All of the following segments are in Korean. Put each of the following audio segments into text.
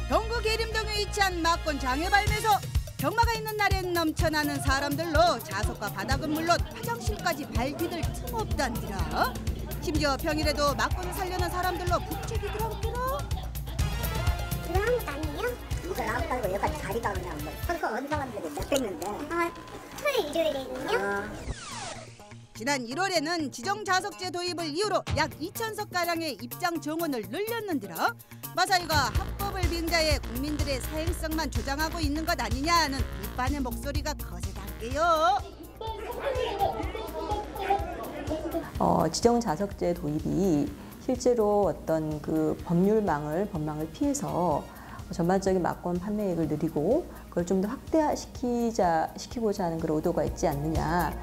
동구 계림동에 위치한 막권 장애발매소. 경마가 있는 날엔 넘쳐나는 사람들로 좌석과 바닥은 물론 화장실까지 발 디딜 틈 없단디라. 심지어 평일에도 막권을 살려는 사람들로 북적이더라고요. 이거 아무것도 아니에요? 이거 아무것도 아니고 여기까지 자리가 그냥 뭐 헐거 어디 사람들이 몇 뺐는데. 아, 토요일 일요일에는요? 지난 1월에는 지정자석제 도입을 이유로 약 2,000석가량의 입장 정원을 늘렸는데라. 마사이가 합법을 빙자해 국민들의 사행성만 조장하고 있는 것 아니냐는 비판의 목소리가 거세단게요. 지정자석제 도입이 실제로 어떤 그 법망을 피해서 전반적인 막권 판매액을 늘리고 그걸 좀 더 확대시키고자 하는 그런 의도가 있지 않느냐.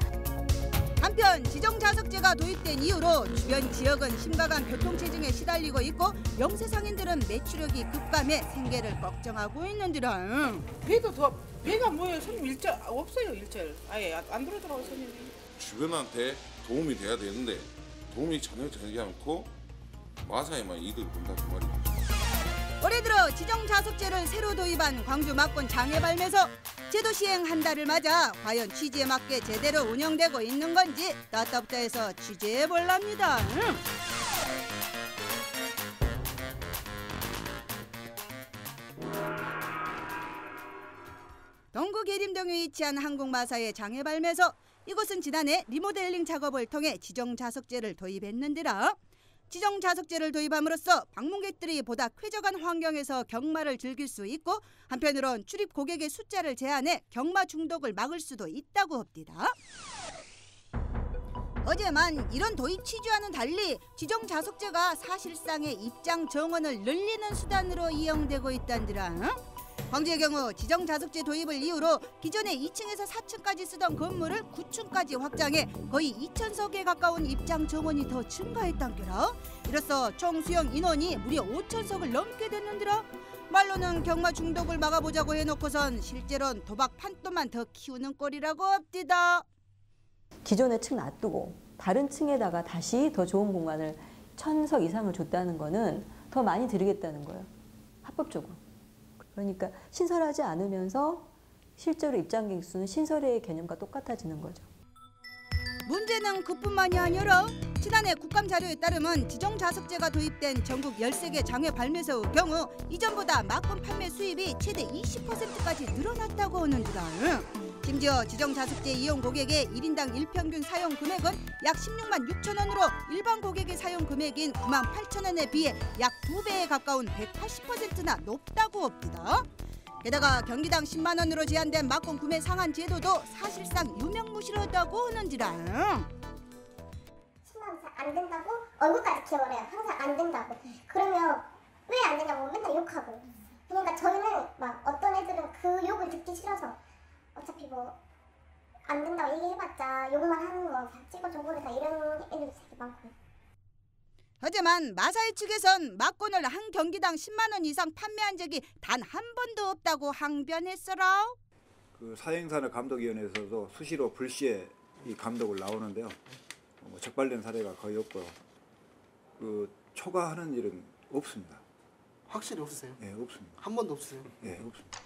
한편 지정자석제가 도입된 이후로 주변 지역은 심각한 교통체증에 시달리고 있고 영세상인들은 매출력이 급감해 생계를 걱정하고 있는데라. 배도 더 배가 뭐예요? 손님 일절 없어요. 일절 아예 안 들어오더라고 손님이. 주변한테 도움이 돼야 되는데 도움이 전혀 되지 않고 마사에만 이득을 본다 그 말이죠. 올해 들어 지정자석제를 새로 도입한 광주 막권 장애발매소. 제도 시행 한 달을 맞아 과연 취지에 맞게 제대로 운영되고 있는 건지 따따부터해서 취재해 볼랍니다. 동구 계림동에 위치한 한국마사의 장애발매소. 이곳은 지난해 리모델링 작업을 통해 지정자석제를 도입했는데라. 지정자석제를 도입함으로써 방문객들이 보다 쾌적한 환경에서 경마를 즐길 수 있고 한편으론 출입 고객의 숫자를 제한해 경마 중독을 막을 수도 있다고 합니다. 어제만 이런 도입 취지와는 달리 지정자석제가 사실상의 입장 정원을 늘리는 수단으로 이용되고 있단디라. 광주의 경우 지정자석제 도입을 이유로 기존에 2층에서 4층까지 쓰던 건물을 9층까지 확장해 거의 2,000석에 가까운 입장 정원이 더 증가했단게라. 이로써 총 수용 인원이 무려 5,000석을 넘게 됐는데라. 말로는 경마 중독을 막아보자고 해놓고선 실제로는 도박 판도만 더 키우는 꼴이라고 합디다. 기존의 층 놔두고 다른 층에다가 다시 더 좋은 공간을 1,000석 이상을 줬다는 거는 더 많이 들이겠다는 거예요. 합법적으로. 그러니까 신설하지 않으면서 실제로 입장객 수는 신설의 개념과 똑같아지는 거죠. 문제는 그뿐만이 아니라 지난해 국감 자료에 따르면 지정자석제가 도입된 전국 13개 장외발매소의 경우 이전보다 막권 판매 수입이 최대 20%까지 늘어났다고 하는데라. 심지어 지정자석제 이용 고객의 1인당 일평균 사용 금액은 약 16만 6천 원으로 일반 고객의 사용 금액인 9만 8천 원에 비해 약 2배에 가까운 180%나 높다고 합니다. 게다가 경기당 10만 원으로 제한된 막권 구매 상한 제도도 사실상 유명무실하다고 하는지라. 10만 원 안 된다고 얼굴까지 기억을 해요. 항상 안 된다고. 그러면 왜 안 되냐고 맨날 욕하고. 그러니까 저희는 막 어떤 애들은 그 욕을 듣기 싫어서 어차피 뭐 안 된다고 얘기해봤자 욕만 하는 거 찍어줘 버리자 이런 애들도 되게 많고요. 하지만 마사이 측에선 막권을 한 경기당 10만 원 이상 판매한 적이 단 한 번도 없다고 항변했어라. 그 사행산업 감독위원회에서도 수시로 불시에 이 감독을 나오는데요. 적발된 사례가 거의 없고요. 그 초과하는 일은 없습니다. 확실히 없으세요? 네, 없습니다. 한 번도 없으세요? 네, 없습니다.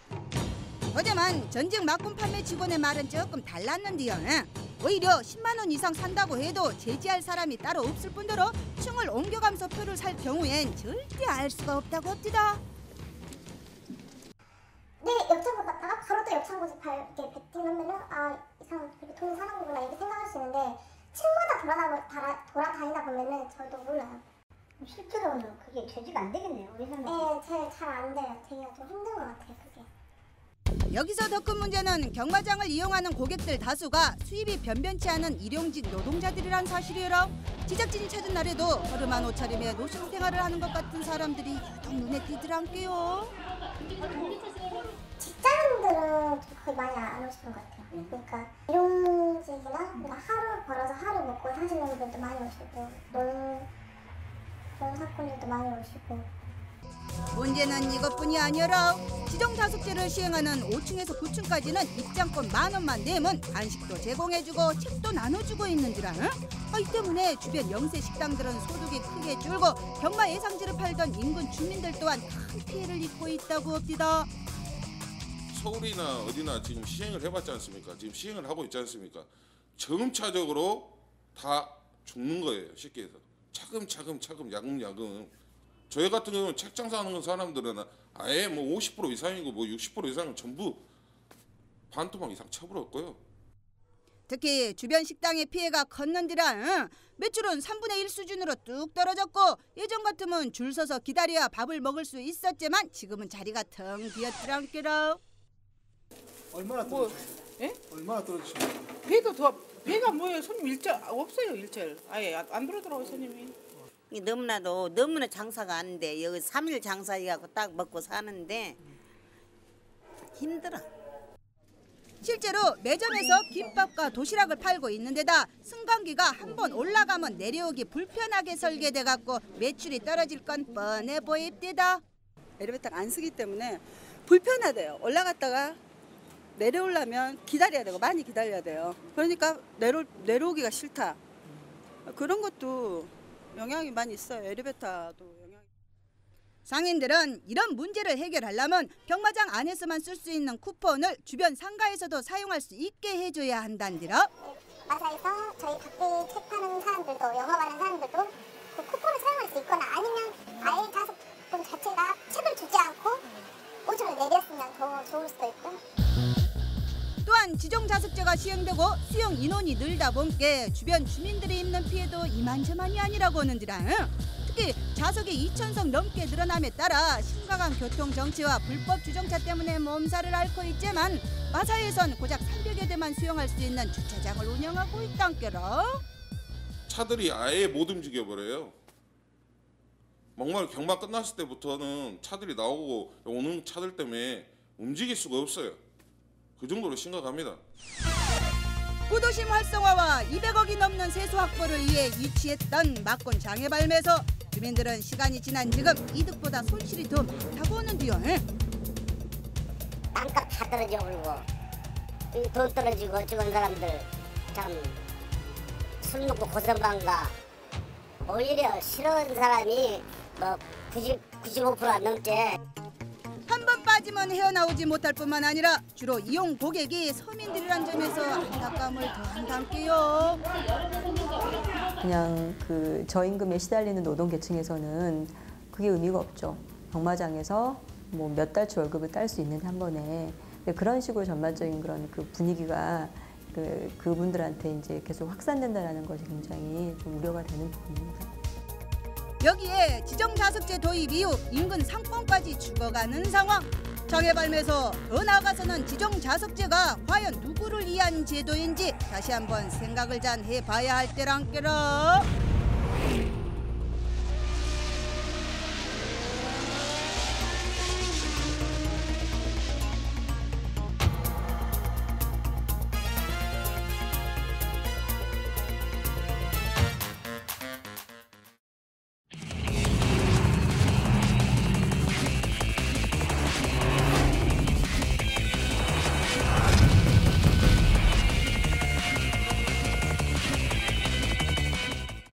하지만 전직 막권 판매 직원의 말은 조금 달랐는데요. 오히려 10만 원 이상 산다고 해도 제지할 사람이 따로 없을 뿐더러 층을 옮겨가면서 표를 살 경우엔 절대 알 수가 없다고 합니다. 네, 옆창고 갔다가 바로 또 옆창고에서 이렇게 베팅하면은 이 사람 그렇게 돈을 사는 거구나 이렇게 생각할 수 있는데 층마다 돌아다니다 보면은 저도 몰라요. 실제로는 그게 제지가 안 되겠네요. 우리 사람. 네, 잘 안 돼요. 되게 좀 힘든 것 같아요, 그게. 여기서 더 큰 문제는 경마장을 이용하는 고객들 다수가 수입이 변변치 않은 일용직 노동자들이란 사실이라. 제작진이 찾은 날에도 허름한 옷차림에 노숙 생활을 하는 것 같은 사람들이 유독 눈에 띄더란게요. 직장인들은 좀 거의 많이 안 오시는 것 같아요. 그러니까 일용직이나 그러니까 하루 벌어서 하루 먹고 사시는 분들도 많이 오시고 농사꾼들도 많이 오시고. 문제는 이것뿐이 아니라 지정자석제를 시행하는 5층에서 9층까지는 입장권 10,000원만 내면 간식도 제공해주고 책도 나눠주고 있는지라. 이 때문에 주변 영세 식당들은 소득이 크게 줄고 병마 예상지를 팔던 인근 주민들 또한 큰 피해를 입고 있다고 합니다. 서울이나 어디나 지금 시행을 해봤지 않습니까? 지금 시행을 하고 있지 않습니까? 점차적으로 다 죽는 거예요. 쉽게 해서 차근차근 야금야금. 저희 같은 경우는 책 장사하는 사람들은 아예 뭐 50% 이상이고 뭐 60% 이상은 전부 반토막 이상 쳐버렸고요. 특히 주변 식당의 피해가 컸는지라 매출은 3분의 1 수준으로 뚝 떨어졌고 예전 같으면 줄 서서 기다려야 밥을 먹을 수 있었지만 지금은 자리가 텅 비었더란께라. 얼마나 뭐, 떨어지시나요? 예? 얼마나 떨어지시나요? 배가 뭐예요? 손님 일절 없어요. 일절 아예 안 들어오더라고요 손님이. 너무나 장사가 안 돼. 여기 3일 장사해갖고 딱 먹고 사는데 힘들어. 실제로 매점에서 김밥과 도시락을 팔고 있는 데다 승강기가 한번 올라가면 내려오기 불편하게 설계돼 갖고 매출이 떨어질 건 뻔해 보입니다. 엘리베이터를 안 쓰기 때문에 불편하대요. 올라갔다가 내려오려면 기다려야 되고 많이 기다려야 돼요. 그러니까 내려오기가 싫다. 그런 것도 영향이 많이 있어요. 엘리베이터도 영향이. 상인들은 이런 문제를 해결하려면 병마장 안에서만 쓸 수 있는 쿠폰을 주변 상가에서도 사용할 수 있게 해줘야 한단디라. 마사에서 저희 밖에 책 파는 사람들도 영업하는 사람들도 그 쿠폰을 사용할 수 있거나 아니면 아예 자석권 자체가 책을 주지 않고 오줌을 내렸으면 더 좋을 수도 있고. 또한 지정자석제가 시행되고 수용 인원이 늘다 보니까 주변 주민들이 입는 피해도 이만저만이 아니라고 하는지라. 특히 좌석이 2,000석 넘게 늘어남에 따라 심각한 교통정체와 불법 주정차 때문에 몸살을 앓고 있지만 마사에선 고작 300여 대만 수용할 수 있는 주차장을 운영하고 있단께라. 차들이 아예 못 움직여버려요. 정말 경마 끝났을 때부터는 차들이 나오고 오는 차들 때문에 움직일 수가 없어요. 그 정도로 심각합니다. 구도심 활성화와 200억이 넘는 세수 확보를 위해 유치했던 막권 장애 발매서 주민들은 시간이 지난 지금 이득보다 손실이 더 많다고 하는데요. 땅값 다 떨어져 버리고 돈 떨어지고 죽은 사람들 참 술 먹고 고생방가. 오히려 싫어하는 사람이 뭐 95%안 넘지. 한 번 빠지면 헤어나오지 못할 뿐만 아니라 주로 이용 고객이 서민들이란 점에서 안타까움을 더한다게요. 그냥 그 저임금에 시달리는 노동계층에서는 그게 의미가 없죠. 병마장에서 뭐 몇 달치 월급을 딸 수 있는데 한 번에 그런 식으로 전반적인 그런 그 분위기가 그분들한테 이제 계속 확산된다라는 것이 굉장히 좀 우려가 되는 부분입니다. 여기에 지정자석제 도입 이후 인근 상권까지 죽어가는 상황. 장애 발매서 더 나아가서는 지정자석제가 과연 누구를 위한 제도인지 다시 한번 생각을 잘 해봐야 할 때란께라.